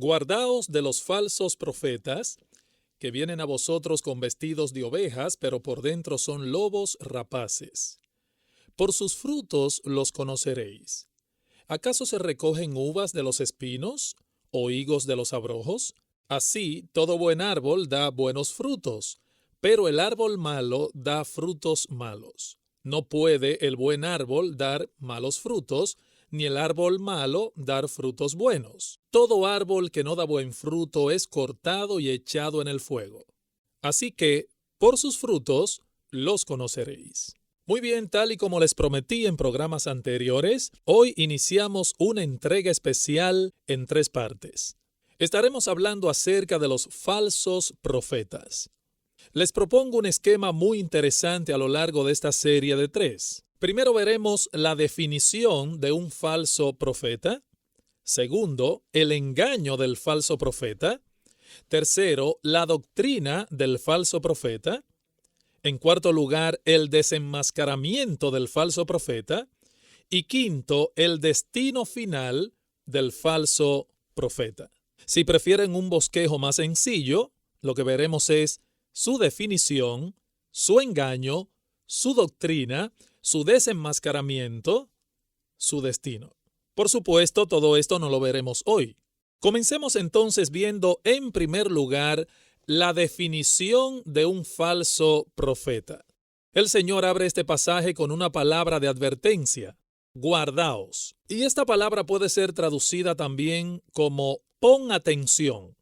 Guardaos de los falsos profetas, que vienen a vosotros con vestidos de ovejas, pero por dentro son lobos rapaces. Por sus frutos los conoceréis. ¿Acaso se recogen uvas de los espinos o higos de los abrojos? Así, todo buen árbol da buenos frutos, pero el árbol malo da frutos malos. No puede el buen árbol dar malos frutos, ni el árbol malo dar frutos buenos. Todo árbol que no da buen fruto es cortado y echado en el fuego. Así que, por sus frutos, los conoceréis. Muy bien, tal y como les prometí en programas anteriores, hoy iniciamos una entrega especial en 3 partes. Estaremos hablando acerca de los falsos profetas. Les propongo un esquema muy interesante a lo largo de esta serie de 3. Primero veremos la definición de un falso profeta. Segundo, el engaño del falso profeta. Tercero, la doctrina del falso profeta. En cuarto lugar, el desenmascaramiento del falso profeta. Y quinto, el destino final del falso profeta. Si prefieren un bosquejo más sencillo, lo que veremos es su definición, su engaño, su doctrina, su desenmascaramiento, su destino. Por supuesto, todo esto no lo veremos hoy. Comencemos entonces viendo en primer lugar la definición de un falso profeta. El Señor abre este pasaje con una palabra de advertencia: guardaos. Y esta palabra puede ser traducida también como pon atención.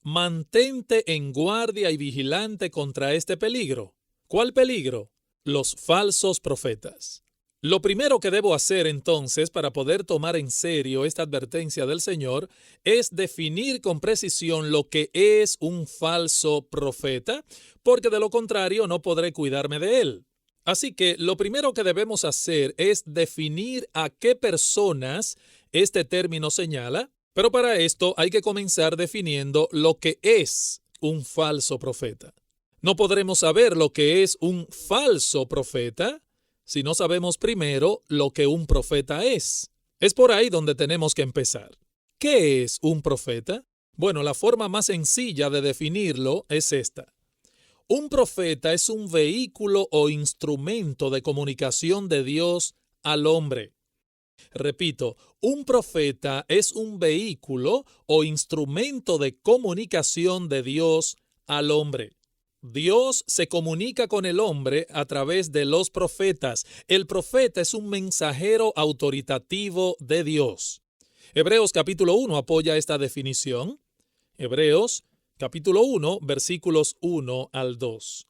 Mantente en guardia y vigilante contra este peligro. ¿Cuál peligro? Los falsos profetas. Lo primero que debo hacer entonces para poder tomar en serio esta advertencia del Señor es definir con precisión lo que es un falso profeta, porque de lo contrario no podré cuidarme de él. Así que lo primero que debemos hacer es definir a qué personas este término señala, pero para esto hay que comenzar definiendo lo que es un falso profeta. No podremos saber lo que es un falso profeta si no sabemos primero lo que un profeta es. Es por ahí donde tenemos que empezar. ¿Qué es un profeta? Bueno, la forma más sencilla de definirlo es esta. Un profeta es un vehículo o instrumento de comunicación de Dios al hombre. Repito, un profeta es un vehículo o instrumento de comunicación de Dios al hombre. Dios se comunica con el hombre a través de los profetas. El profeta es un mensajero autoritativo de Dios. Hebreos capítulo 1 apoya esta definición. Hebreos capítulo 1, versículos 1 al 2.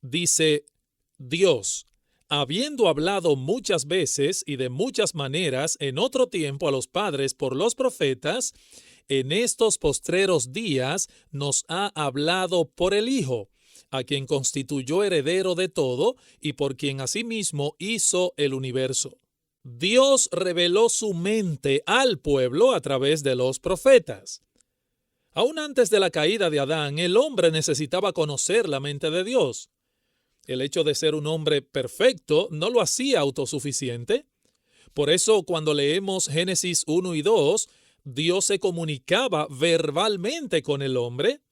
Dice: Dios, habiendo hablado muchas veces y de muchas maneras en otro tiempo a los padres por los profetas, en estos postreros días nos ha hablado por el Hijo, a quien constituyó heredero de todo y por quien asimismo hizo el universo. Dios reveló su mente al pueblo a través de los profetas. Aún antes de la caída de Adán, el hombre necesitaba conocer la mente de Dios. El hecho de ser un hombre perfecto no lo hacía autosuficiente. Por eso, cuando leemos Génesis 1 y 2, Dios se comunicaba verbalmente con el hombre.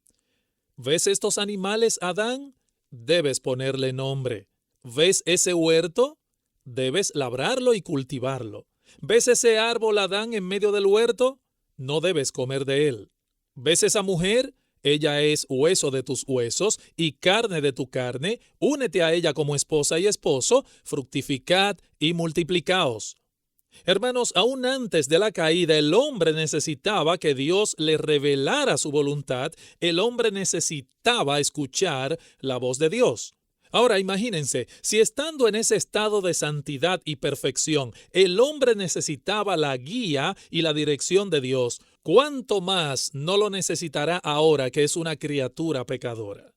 ¿Ves estos animales, Adán? Debes ponerle nombre. ¿Ves ese huerto? Debes labrarlo y cultivarlo. ¿Ves ese árbol, Adán, en medio del huerto? No debes comer de él. ¿Ves esa mujer? Ella es hueso de tus huesos y carne de tu carne. Únete a ella como esposa y esposo, fructificad y multiplicaos. Hermanos, aún antes de la caída, el hombre necesitaba que Dios le revelara su voluntad. El hombre necesitaba escuchar la voz de Dios. Ahora imagínense, si estando en ese estado de santidad y perfección, el hombre necesitaba la guía y la dirección de Dios, ¿cuánto más no lo necesitará ahora que es una criatura pecadora?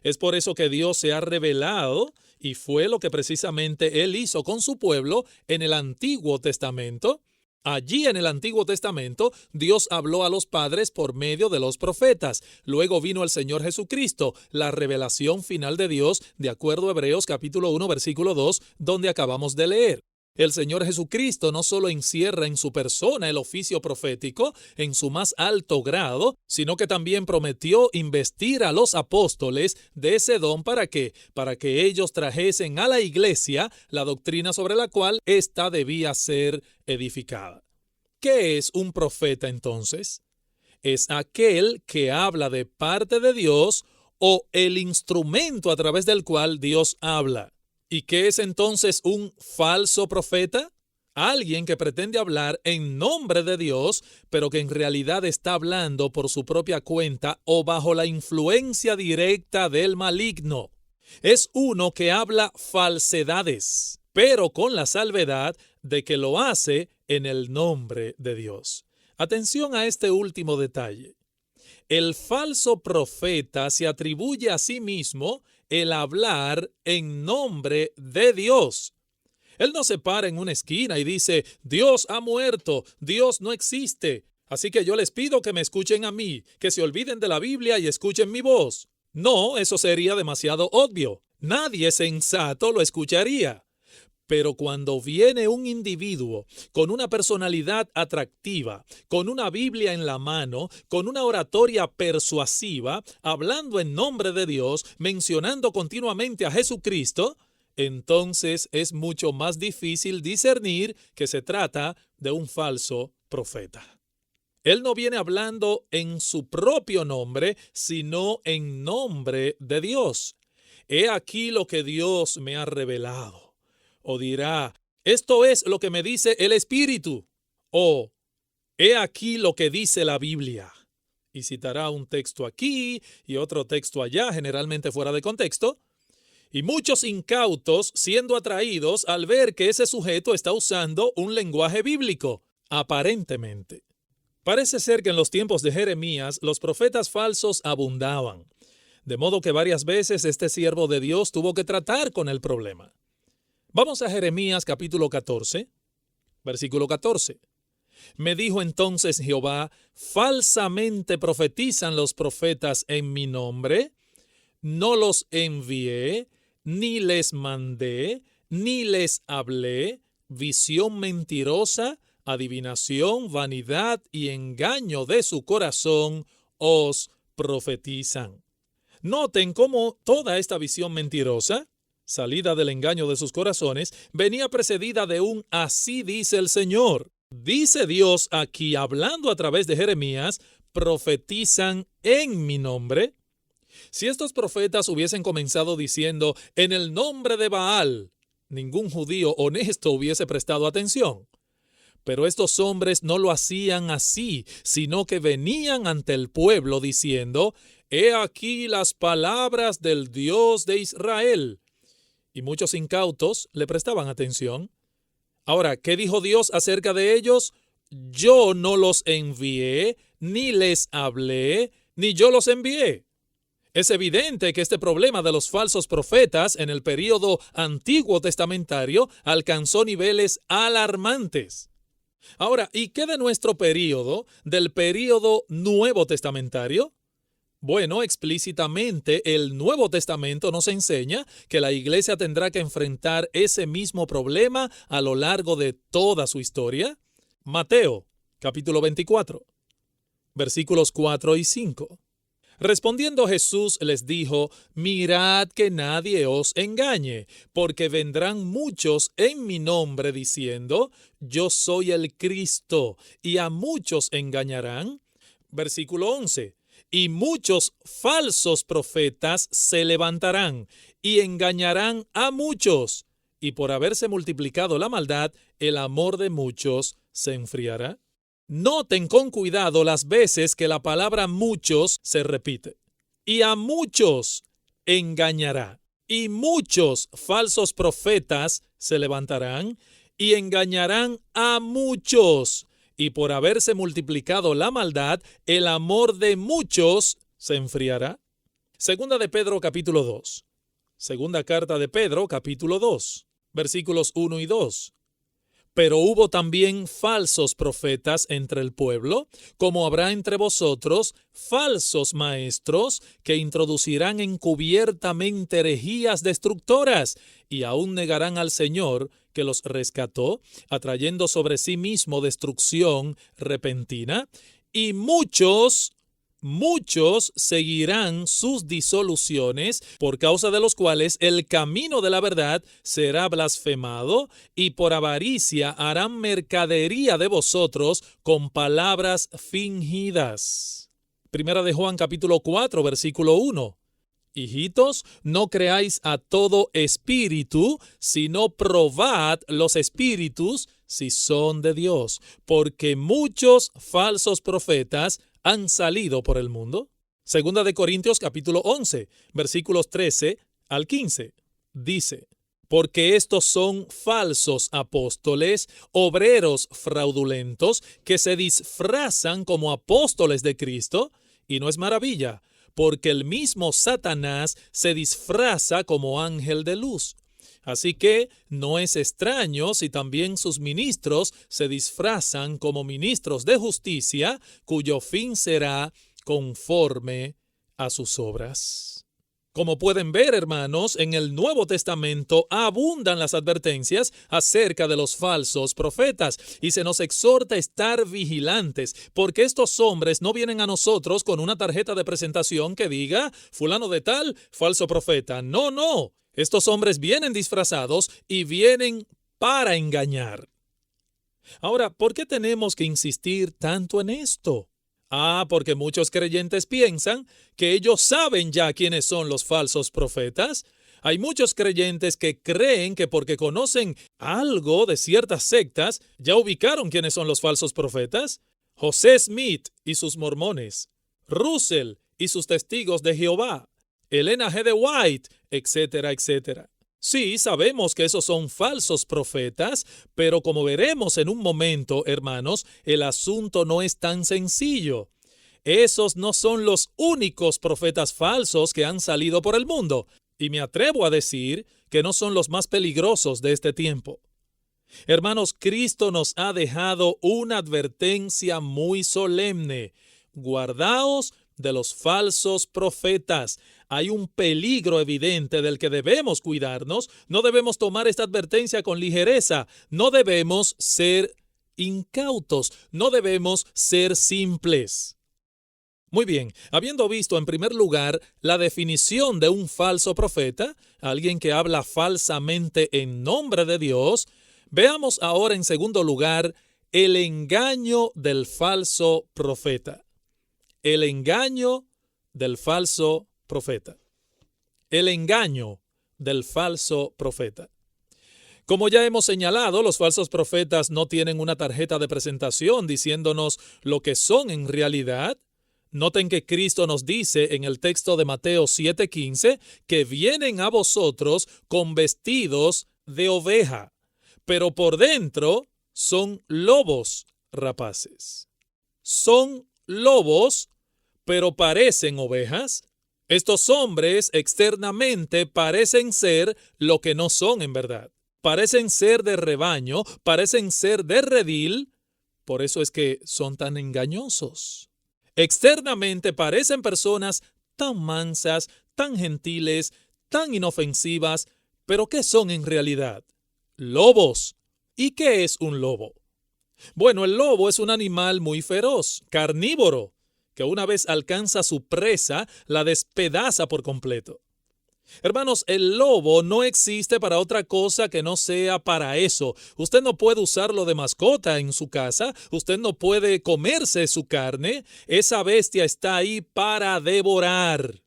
Es por eso que Dios se ha revelado y fue lo que precisamente Él hizo con su pueblo en el Antiguo Testamento. Allí en el Antiguo Testamento, Dios habló a los padres por medio de los profetas. Luego vino el Señor Jesucristo, la revelación final de Dios, de acuerdo a Hebreos capítulo 1, versículo 2, donde acabamos de leer. El Señor Jesucristo no solo encierra en su persona el oficio profético en su más alto grado, sino que también prometió investir a los apóstoles de ese don ¿para qué? Para que ellos trajesen a la iglesia la doctrina sobre la cual ésta debía ser edificada. ¿Qué es un profeta entonces? Es aquel que habla de parte de Dios o el instrumento a través del cual Dios habla. ¿Y qué es entonces un falso profeta? Alguien que pretende hablar en nombre de Dios, pero que en realidad está hablando por su propia cuenta o bajo la influencia directa del maligno. Es uno que habla falsedades, pero con la salvedad de que lo hace en el nombre de Dios. Atención a este último detalle. El falso profeta se atribuye a sí mismo el hablar en nombre de Dios. Él no se para en una esquina y dice, Dios ha muerto, Dios no existe, así que yo les pido que me escuchen a mí, que se olviden de la Biblia y escuchen mi voz. No, eso sería demasiado obvio. Nadie sensato lo escucharía. Pero cuando viene un individuo con una personalidad atractiva, con una Biblia en la mano, con una oratoria persuasiva, hablando en nombre de Dios, mencionando continuamente a Jesucristo, entonces es mucho más difícil discernir que se trata de un falso profeta. Él no viene hablando en su propio nombre, sino en nombre de Dios. He aquí lo que Dios me ha revelado. O dirá, esto es lo que me dice el Espíritu. O, he aquí lo que dice la Biblia. Y citará un texto aquí y otro texto allá, generalmente fuera de contexto. Y muchos incautos siendo atraídos al ver que ese sujeto está usando un lenguaje bíblico, aparentemente. Parece ser que en los tiempos de Jeremías los profetas falsos abundaban, de modo que varias veces este siervo de Dios tuvo que tratar con el problema. Vamos a Jeremías capítulo 14, versículo 14. Me dijo entonces Jehová, falsamente profetizan los profetas en mi nombre, no los envié, ni les mandé, ni les hablé, visión mentirosa, adivinación, vanidad y engaño de su corazón os profetizan. Noten cómo toda esta visión mentirosa, salida del engaño de sus corazones, venía precedida de un así dice el Señor. Dice Dios aquí, hablando a través de Jeremías, profetizan en mi nombre. Si estos profetas hubiesen comenzado diciendo en el nombre de Baal, ningún judío honesto hubiese prestado atención. Pero estos hombres no lo hacían así, sino que venían ante el pueblo diciendo, he aquí las palabras del Dios de Israel. Y muchos incautos le prestaban atención. Ahora, ¿qué dijo Dios acerca de ellos? Yo no los envié, ni les hablé, ni yo los envié. Es evidente que este problema de los falsos profetas en el período antiguo testamentario alcanzó niveles alarmantes. Ahora, ¿y qué de nuestro período, del período nuevo testamentario? Bueno, explícitamente el Nuevo Testamento nos enseña que la iglesia tendrá que enfrentar ese mismo problema a lo largo de toda su historia. Mateo, capítulo 24, versículos 4 y 5. Respondiendo Jesús les dijo, mirad que nadie os engañe, porque vendrán muchos en mi nombre diciendo, yo soy el Cristo, y a muchos engañarán. Versículo 11. Y muchos falsos profetas se levantarán y engañarán a muchos. Y por haberse multiplicado la maldad, el amor de muchos se enfriará. Noten con cuidado las veces que la palabra muchos se repite. Y a muchos engañará. Y muchos falsos profetas se levantarán y engañarán a muchos. Y por haberse multiplicado la maldad, el amor de muchos se enfriará. Segunda de Pedro capítulo 2. Segunda carta de Pedro capítulo 2, versículos 1 y 2. Pero hubo también falsos profetas entre el pueblo, como habrá entre vosotros falsos maestros que introducirán encubiertamente herejías destructoras y aún negarán al Señor que los rescató, atrayendo sobre sí mismo destrucción repentina, y muchos seguirán sus disoluciones, por causa de los cuales el camino de la verdad será blasfemado, y por avaricia harán mercadería de vosotros con palabras fingidas. Primera de Juan capítulo 4, versículo 1. Hijitos, no creáis a todo espíritu, sino probad los espíritus si son de Dios, porque muchos falsos profetas han salido por el mundo. Segunda de Corintios capítulo 11, versículos 13 al 15. Dice: porque estos son falsos apóstoles, obreros fraudulentos, que se disfrazan como apóstoles de Cristo, y no es maravilla, porque el mismo Satanás se disfraza como ángel de luz. Así que no es extraño si también sus ministros se disfrazan como ministros de justicia, cuyo fin será conforme a sus obras. Como pueden ver, hermanos, en el Nuevo Testamento abundan las advertencias acerca de los falsos profetas y se nos exhorta a estar vigilantes, porque estos hombres no vienen a nosotros con una tarjeta de presentación que diga fulano de tal, falso profeta. No. Estos hombres vienen disfrazados y vienen para engañar. Ahora, ¿por qué tenemos que insistir tanto en esto? Porque muchos creyentes piensan que ellos saben ya quiénes son los falsos profetas. Hay muchos creyentes que creen que porque conocen algo de ciertas sectas, ya ubicaron quiénes son los falsos profetas. José Smith y sus mormones, Russell y sus testigos de Jehová, Elena G. de White, etcétera, etcétera. Sí, sabemos que esos son falsos profetas, pero como veremos en un momento, hermanos, el asunto no es tan sencillo. Esos no son los únicos profetas falsos que han salido por el mundo, y me atrevo a decir que no son los más peligrosos de este tiempo. Hermanos, Cristo nos ha dejado una advertencia muy solemne. Guardaos de los falsos profetas. Hay un peligro evidente del que debemos cuidarnos. No debemos tomar esta advertencia con ligereza. No debemos ser incautos. No debemos ser simples. Muy bien, habiendo visto en primer lugar la definición de un falso profeta, alguien que habla falsamente en nombre de Dios, veamos ahora en segundo lugar el engaño del falso profeta. El engaño del falso profeta. El engaño del falso profeta. Como ya hemos señalado, los falsos profetas no tienen una tarjeta de presentación diciéndonos lo que son en realidad. Noten que Cristo nos dice en el texto de Mateo 7:15 que vienen a vosotros con vestidos de oveja, pero por dentro son lobos rapaces. Son lobos, pero parecen ovejas. Estos hombres externamente parecen ser lo que no son en verdad. Parecen ser de rebaño, parecen ser de redil, por eso es que son tan engañosos. Externamente parecen personas tan mansas, tan gentiles, tan inofensivas, pero ¿qué son en realidad? Lobos. ¿Y qué es un lobo? Bueno, el lobo es un animal muy feroz, carnívoro, que una vez alcanza su presa, la despedaza por completo. Hermanos, el lobo no existe para otra cosa que no sea para eso. Usted no puede usarlo de mascota en su casa, usted no puede comerse su carne. Esa bestia está ahí para devorar.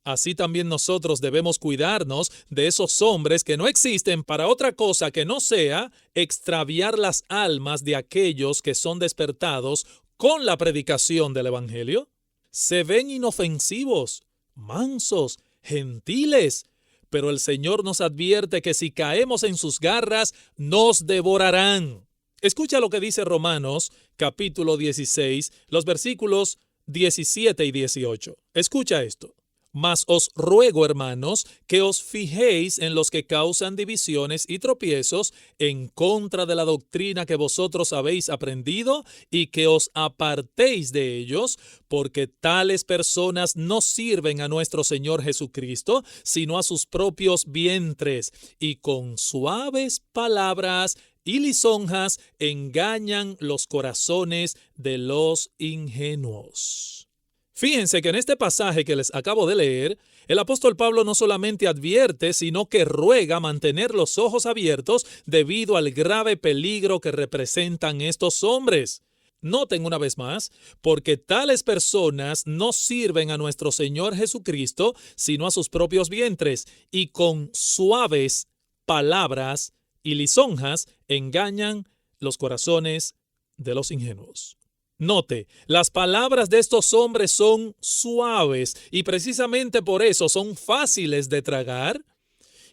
Así también nosotros debemos cuidarnos de esos hombres que no existen para otra cosa que no sea extraviar las almas de aquellos que son despertados con la predicación del Evangelio. Se ven inofensivos, mansos, gentiles, pero el Señor nos advierte que si caemos en sus garras, nos devorarán. Escucha lo que dice Romanos, capítulo 16, los versículos 17 y 18. Escucha esto. Mas os ruego, hermanos, que os fijéis en los que causan divisiones y tropiezos en contra de la doctrina que vosotros habéis aprendido y que os apartéis de ellos, porque tales personas no sirven a nuestro Señor Jesucristo, sino a sus propios vientres, y con suaves palabras y lisonjas engañan los corazones de los ingenuos. Fíjense que en este pasaje que les acabo de leer, el apóstol Pablo no solamente advierte, sino que ruega mantener los ojos abiertos debido al grave peligro que representan estos hombres. Noten una vez más, porque tales personas no sirven a nuestro Señor Jesucristo, sino a sus propios vientres, y con suaves palabras y lisonjas engañan los corazones de los ingenuos. Note, las palabras de estos hombres son suaves y precisamente por eso son fáciles de tragar.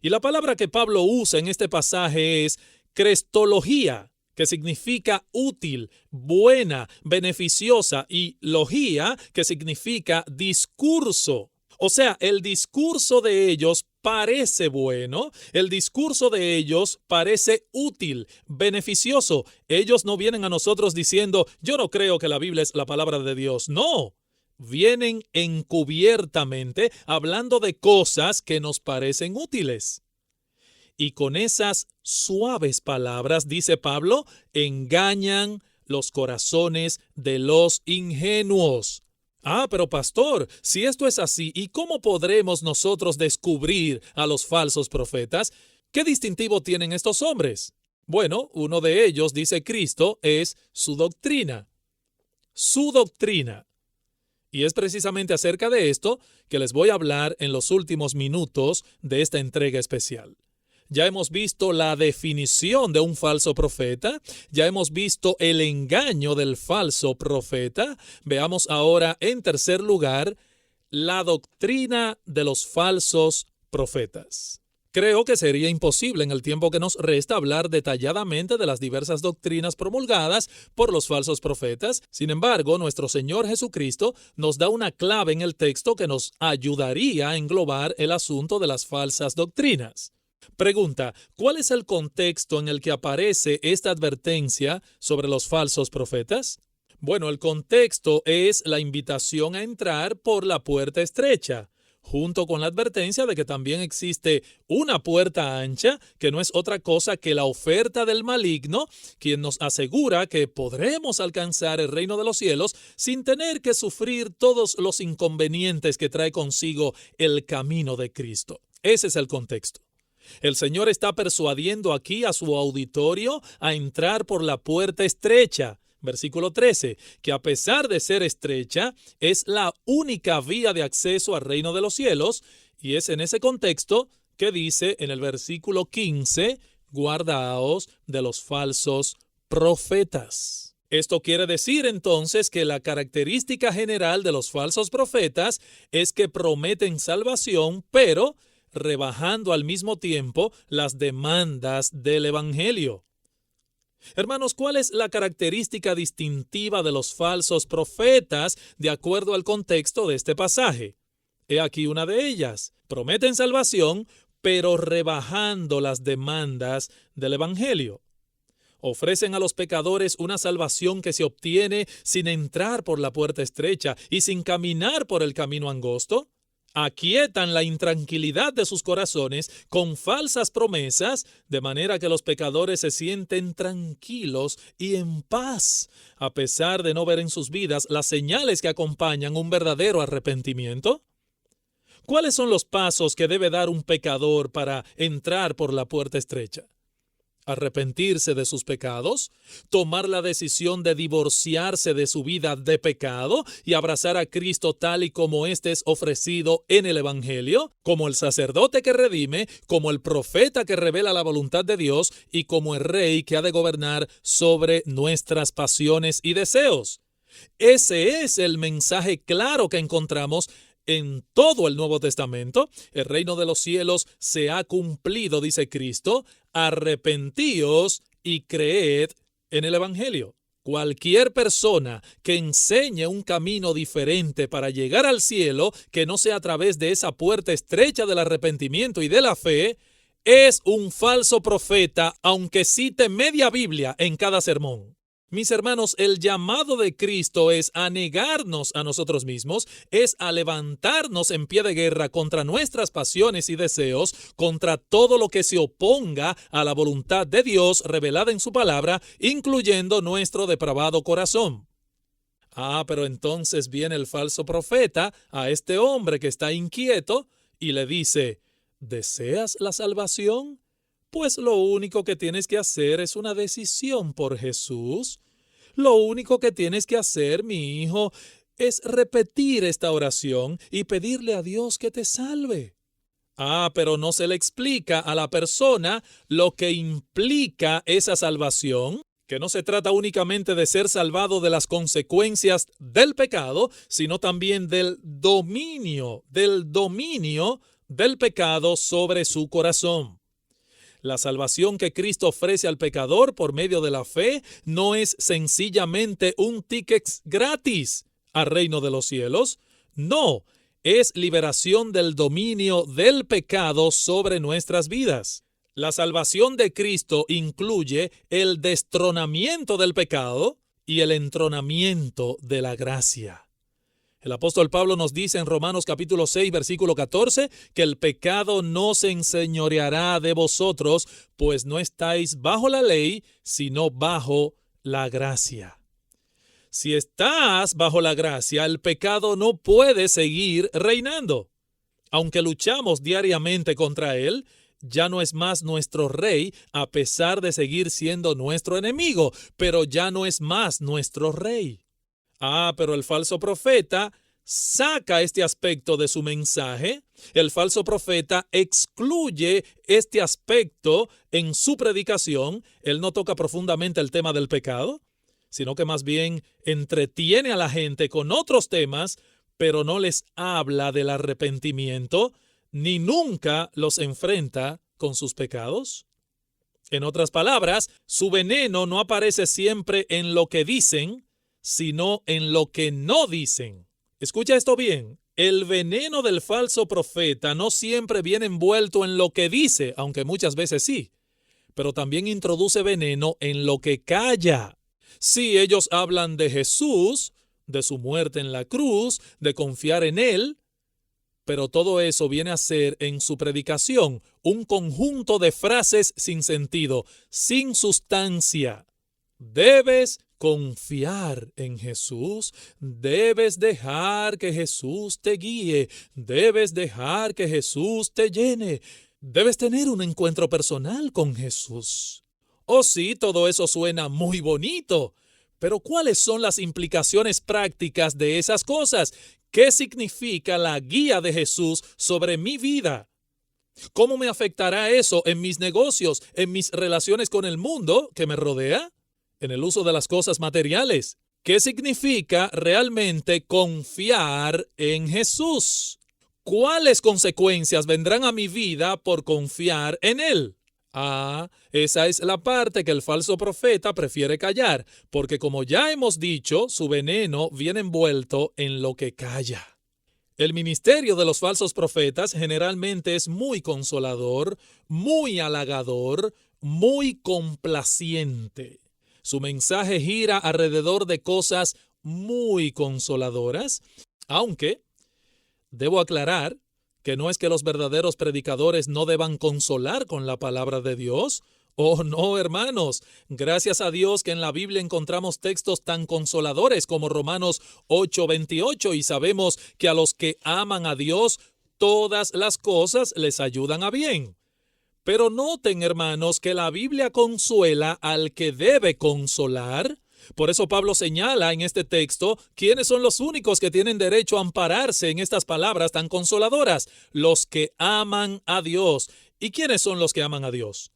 Y la palabra que Pablo usa en este pasaje es crestología, que significa útil, buena, beneficiosa, y logía, que significa discurso. O sea, el discurso de ellos parece bueno, el discurso de ellos parece útil, beneficioso. Ellos no vienen a nosotros diciendo, yo no creo que la Biblia es la palabra de Dios. No, vienen encubiertamente hablando de cosas que nos parecen útiles. Y con esas suaves palabras, dice Pablo, engañan los corazones de los ingenuos. Pero pastor, si esto es así, ¿y cómo podremos nosotros descubrir a los falsos profetas? ¿Qué distintivo tienen estos hombres? Bueno, uno de ellos, dice Cristo, es su doctrina. Su doctrina. Y es precisamente acerca de esto que les voy a hablar en los últimos minutos de esta entrega especial. Ya hemos visto la definición de un falso profeta, ya hemos visto el engaño del falso profeta. Veamos ahora, en tercer lugar, la doctrina de los falsos profetas. Creo que sería imposible en el tiempo que nos resta hablar detalladamente de las diversas doctrinas promulgadas por los falsos profetas. Sin embargo, nuestro Señor Jesucristo nos da una clave en el texto que nos ayudaría a englobar el asunto de las falsas doctrinas. Pregunta, ¿cuál es el contexto en el que aparece esta advertencia sobre los falsos profetas? Bueno, el contexto es la invitación a entrar por la puerta estrecha, junto con la advertencia de que también existe una puerta ancha, que no es otra cosa que la oferta del maligno, quien nos asegura que podremos alcanzar el reino de los cielos sin tener que sufrir todos los inconvenientes que trae consigo el camino de Cristo. Ese es el contexto. El Señor está persuadiendo aquí a su auditorio a entrar por la puerta estrecha. Versículo 13, que a pesar de ser estrecha, es la única vía de acceso al reino de los cielos, y es en ese contexto que dice en el versículo 15, guardaos de los falsos profetas. Esto quiere decir entonces que la característica general de los falsos profetas es que prometen salvación, pero rebajando al mismo tiempo las demandas del Evangelio. Hermanos, ¿cuál es la característica distintiva de los falsos profetas de acuerdo al contexto de este pasaje? He aquí una de ellas. Prometen salvación, pero rebajando las demandas del Evangelio. Ofrecen a los pecadores una salvación que se obtiene sin entrar por la puerta estrecha y sin caminar por el camino angosto. Aquietan la intranquilidad de sus corazones con falsas promesas, de manera que los pecadores se sienten tranquilos y en paz, a pesar de no ver en sus vidas las señales que acompañan un verdadero arrepentimiento. ¿Cuáles son los pasos que debe dar un pecador para entrar por la puerta estrecha? Arrepentirse de sus pecados, tomar la decisión de divorciarse de su vida de pecado y abrazar a Cristo tal y como éste es ofrecido en el Evangelio, como el sacerdote que redime, como el profeta que revela la voluntad de Dios y como el rey que ha de gobernar sobre nuestras pasiones y deseos. Ese es el mensaje claro que encontramos en todo el Nuevo Testamento. El reino de los cielos se ha cumplido, dice Cristo. Arrepentíos y creed en el Evangelio. Cualquier persona que enseñe un camino diferente para llegar al cielo, que no sea a través de esa puerta estrecha del arrepentimiento y de la fe, es un falso profeta, aunque cite media Biblia en cada sermón. Mis hermanos, el llamado de Cristo es a negarnos a nosotros mismos, es a levantarnos en pie de guerra contra nuestras pasiones y deseos, contra todo lo que se oponga a la voluntad de Dios revelada en su palabra, incluyendo nuestro depravado corazón. Pero entonces viene el falso profeta a este hombre que está inquieto y le dice: ¿deseas la salvación? Pues lo único que tienes que hacer es una decisión por Jesús. Lo único que tienes que hacer, mi hijo, es repetir esta oración y pedirle a Dios que te salve. Pero no se le explica a la persona lo que implica esa salvación, que no se trata únicamente de ser salvado de las consecuencias del pecado, sino también del dominio del pecado sobre su corazón. La salvación que Cristo ofrece al pecador por medio de la fe no es sencillamente un ticket gratis al reino de los cielos. No, es liberación del dominio del pecado sobre nuestras vidas. La salvación de Cristo incluye el destronamiento del pecado y el entronamiento de la gracia. El apóstol Pablo nos dice en Romanos capítulo 6, versículo 14, que el pecado no se enseñoreará de vosotros, pues no estáis bajo la ley, sino bajo la gracia. Si estás bajo la gracia, el pecado no puede seguir reinando. Aunque luchamos diariamente contra él, ya no es más nuestro rey, a pesar de seguir siendo nuestro enemigo, pero ya no es más nuestro rey. Pero el falso profeta saca este aspecto de su mensaje. El falso profeta excluye este aspecto en su predicación. Él no toca profundamente el tema del pecado, sino que más bien entretiene a la gente con otros temas, pero no les habla del arrepentimiento, ni nunca los enfrenta con sus pecados. En otras palabras, su veneno no aparece siempre en lo que dicen, sino en lo que no dicen. Escucha esto bien. El veneno del falso profeta no siempre viene envuelto en lo que dice, aunque muchas veces sí, pero también introduce veneno en lo que calla. Sí, ellos hablan de Jesús, de su muerte en la cruz, de confiar en Él, pero todo eso viene a ser en su predicación un conjunto de frases sin sentido, sin sustancia. Debes confiar en Jesús, debes dejar que Jesús te guíe, debes dejar que Jesús te llene, debes tener un encuentro personal con Jesús. Sí, todo eso suena muy bonito, pero ¿cuáles son las implicaciones prácticas de esas cosas? ¿Qué significa la guía de Jesús sobre mi vida? ¿Cómo me afectará eso en mis negocios, en mis relaciones con el mundo que me rodea? En el uso de las cosas materiales. ¿Qué significa realmente confiar en Jesús? ¿Cuáles consecuencias vendrán a mi vida por confiar en Él? Esa es la parte que el falso profeta prefiere callar, porque como ya hemos dicho, su veneno viene envuelto en lo que calla. El ministerio de los falsos profetas generalmente es muy consolador, muy halagador, muy complaciente. Su mensaje gira alrededor de cosas muy consoladoras, aunque debo aclarar que no es que los verdaderos predicadores no deban consolar con la palabra de Dios. No, hermanos, gracias a Dios que en la Biblia encontramos textos tan consoladores como Romanos 8:28 y sabemos que a los que aman a Dios, todas las cosas les ayudan a bien. Pero noten, hermanos, que la Biblia consuela al que debe consolar. Por eso Pablo señala en este texto quiénes son los únicos que tienen derecho a ampararse en estas palabras tan consoladoras. Los que aman a Dios. ¿Y quiénes son los que aman a Dios?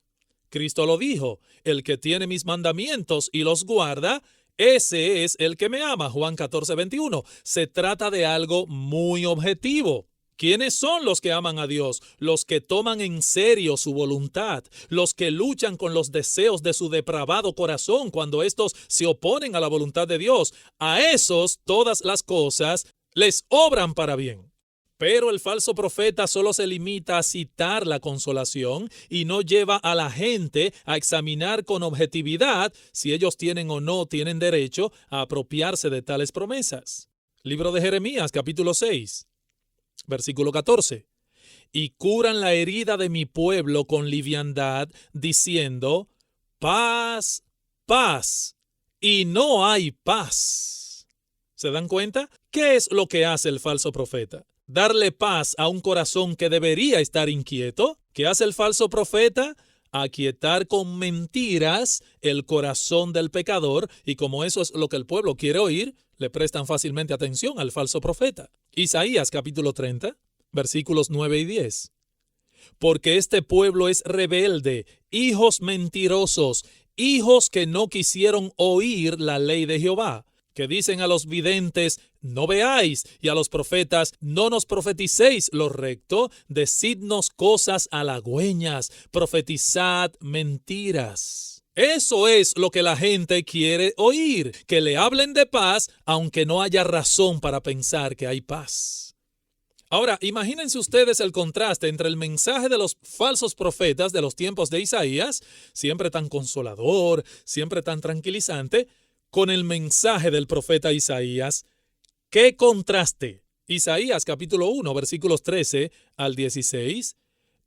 Cristo lo dijo, el que tiene mis mandamientos y los guarda, ese es el que me ama. Juan 14:21. Se trata de algo muy objetivo. ¿Quiénes son los que aman a Dios? Los que toman en serio su voluntad, los que luchan con los deseos de su depravado corazón cuando estos se oponen a la voluntad de Dios. A esos todas las cosas les obran para bien. Pero el falso profeta solo se limita a citar la consolación y no lleva a la gente a examinar con objetividad si ellos tienen o no tienen derecho a apropiarse de tales promesas. Libro de Jeremías, capítulo 6. Versículo 14. Y curan la herida de mi pueblo con liviandad, diciendo, paz, paz, y no hay paz. ¿Se dan cuenta? ¿Qué es lo que hace el falso profeta? Darle paz a un corazón que debería estar inquieto. ¿Qué hace el falso profeta? Aquietar con mentiras el corazón del pecador, y como eso es lo que el pueblo quiere oír, le prestan fácilmente atención al falso profeta. Isaías capítulo 30, versículos 9 y 10. Porque este pueblo es rebelde, hijos mentirosos, hijos que no quisieron oír la ley de Jehová, que dicen a los videntes, no veáis, y a los profetas, no nos profeticéis lo recto, decidnos cosas halagüeñas, profetizad mentiras. Eso es lo que la gente quiere oír, que le hablen de paz, aunque no haya razón para pensar que hay paz. Ahora, imagínense ustedes el contraste entre el mensaje de los falsos profetas de los tiempos de Isaías, siempre tan consolador, siempre tan tranquilizante, con el mensaje del profeta Isaías. ¡Qué contraste! Isaías capítulo 1, versículos 13 al 16.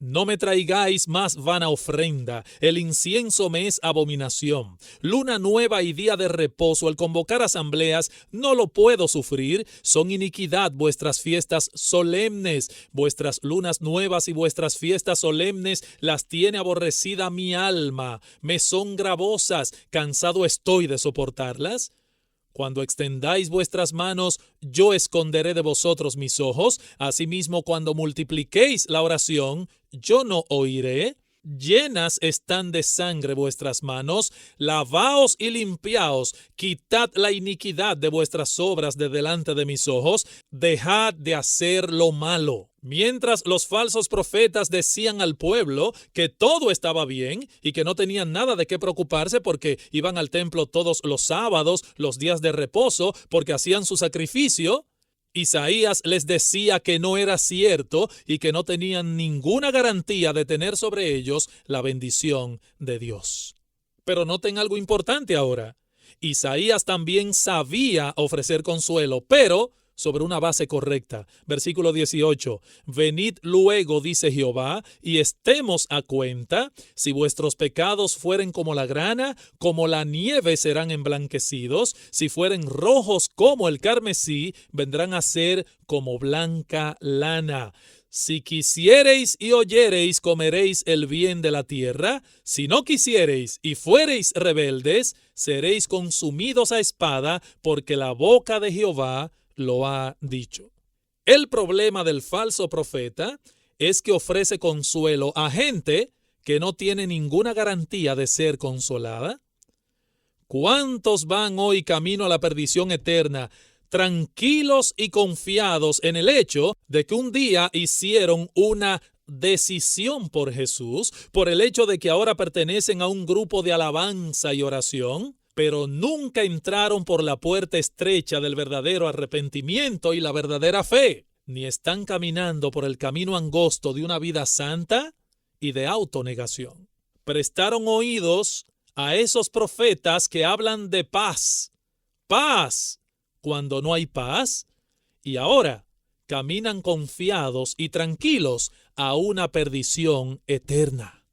No me traigáis más vana ofrenda, el incienso me es abominación. Luna nueva y día de reposo, el convocar asambleas, no lo puedo sufrir. Son iniquidad vuestras fiestas solemnes, vuestras lunas nuevas y vuestras fiestas solemnes las tiene aborrecida mi alma. Me son gravosas, cansado estoy de soportarlas. Cuando extendáis vuestras manos, yo esconderé de vosotros mis ojos. Asimismo, cuando multipliquéis la oración, yo no oiré. Llenas están de sangre vuestras manos. Lavaos y limpiaos. Quitad la iniquidad de vuestras obras de delante de mis ojos. Dejad de hacer lo malo. Mientras los falsos profetas decían al pueblo que todo estaba bien y que no tenían nada de qué preocuparse porque iban al templo todos los sábados, los días de reposo, porque hacían su sacrificio, Isaías les decía que no era cierto y que no tenían ninguna garantía de tener sobre ellos la bendición de Dios. Pero noten algo importante ahora. Isaías también sabía ofrecer consuelo, pero sobre una base correcta. Versículo 18. Venid luego, dice Jehová, y estemos a cuenta. Si vuestros pecados fueren como la grana, como la nieve serán emblanquecidos. Si fueren rojos como el carmesí, vendrán a ser como blanca lana. Si quisiereis y oyereis, comeréis el bien de la tierra. Si no quisiereis y fuereis rebeldes, seréis consumidos a espada, porque la boca de Jehová lo ha dicho. El problema del falso profeta es que ofrece consuelo a gente que no tiene ninguna garantía de ser consolada. ¿Cuántos van hoy camino a la perdición eterna, tranquilos y confiados en el hecho de que un día hicieron una decisión por Jesús, por el hecho de que ahora pertenecen a un grupo de alabanza y oración, pero nunca entraron por la puerta estrecha del verdadero arrepentimiento y la verdadera fe, ni están caminando por el camino angosto de una vida santa y de autonegación? Prestaron oídos a esos profetas que hablan de paz, paz, cuando no hay paz, y ahora caminan confiados y tranquilos a una perdición eterna.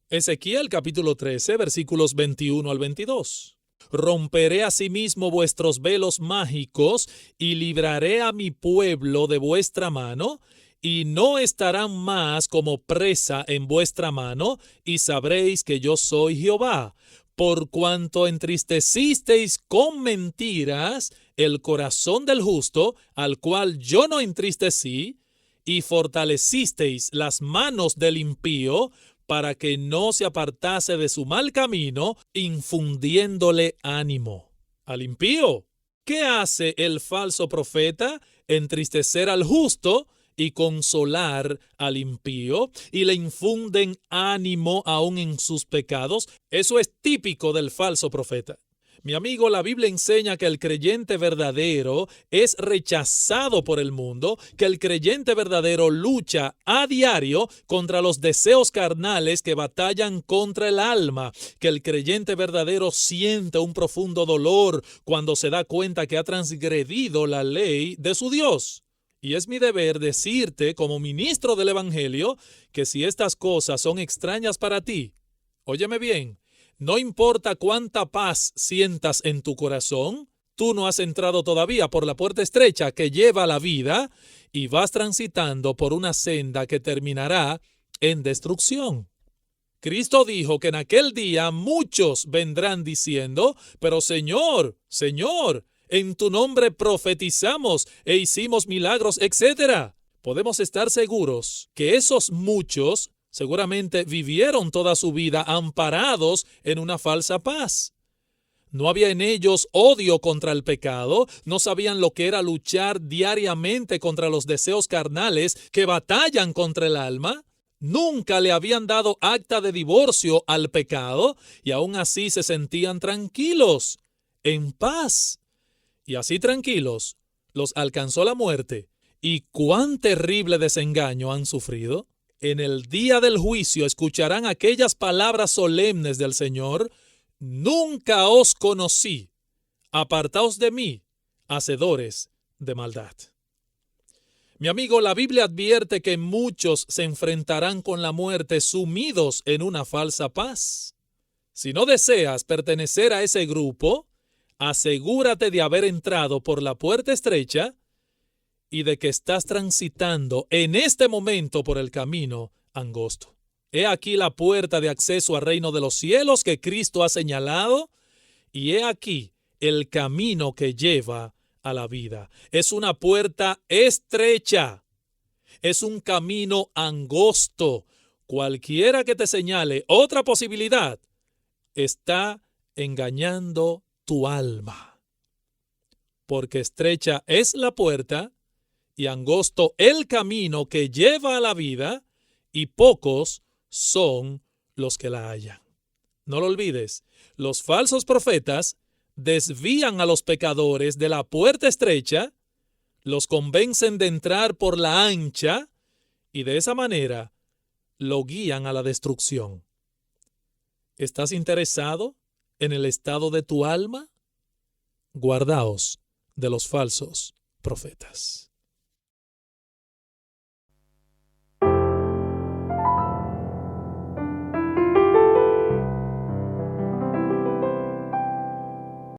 Ezequiel capítulo 13, versículos 21 al 22. Romperé asimismo vuestros velos mágicos y libraré a mi pueblo de vuestra mano, y no estarán más como presa en vuestra mano, y sabréis que yo soy Jehová. Por cuanto entristecisteis con mentiras el corazón del justo, al cual yo no entristecí, y fortalecisteis las manos del impío, para que no se apartase de su mal camino, infundiéndole ánimo. Al impío. ¿Qué hace el falso profeta? Entristecer al justo y consolar al impío y le infunden ánimo aún en sus pecados. Eso es típico del falso profeta. Mi amigo, la Biblia enseña que el creyente verdadero es rechazado por el mundo, que el creyente verdadero lucha a diario contra los deseos carnales que batallan contra el alma, que el creyente verdadero siente un profundo dolor cuando se da cuenta que ha transgredido la ley de su Dios. Y es mi deber decirte, como ministro del Evangelio, que si estas cosas son extrañas para ti, óyeme bien, no importa cuánta paz sientas en tu corazón, tú no has entrado todavía por la puerta estrecha que lleva a la vida y vas transitando por una senda que terminará en destrucción. Cristo dijo que en aquel día muchos vendrán diciendo, pero Señor, Señor, en tu nombre profetizamos e hicimos milagros, etc. Podemos estar seguros que esos muchos seguramente vivieron toda su vida amparados en una falsa paz. No había en ellos odio contra el pecado, no sabían lo que era luchar diariamente contra los deseos carnales que batallan contra el alma. Nunca le habían dado acta de divorcio al pecado y aún así se sentían tranquilos, en paz. Y así tranquilos, los alcanzó la muerte. ¿Y cuán terrible desengaño han sufrido? En el día del juicio escucharán aquellas palabras solemnes del Señor: nunca os conocí, apartaos de mí, hacedores de maldad. Mi amigo, la Biblia advierte que muchos se enfrentarán con la muerte sumidos en una falsa paz. Si no deseas pertenecer a ese grupo, asegúrate de haber entrado por la puerta estrecha y de que estás transitando en este momento por el camino angosto. He aquí la puerta de acceso al reino de los cielos que Cristo ha señalado, y he aquí el camino que lleva a la vida. Es una puerta estrecha, es un camino angosto. Cualquiera que te señale otra posibilidad está engañando tu alma, porque estrecha es la puerta y angosto el camino que lleva a la vida, y pocos son los que la hallan. No lo olvides, los falsos profetas desvían a los pecadores de la puerta estrecha, los convencen de entrar por la ancha y de esa manera lo guían a la destrucción. ¿Estás interesado en el estado de tu alma? Guardaos de los falsos profetas.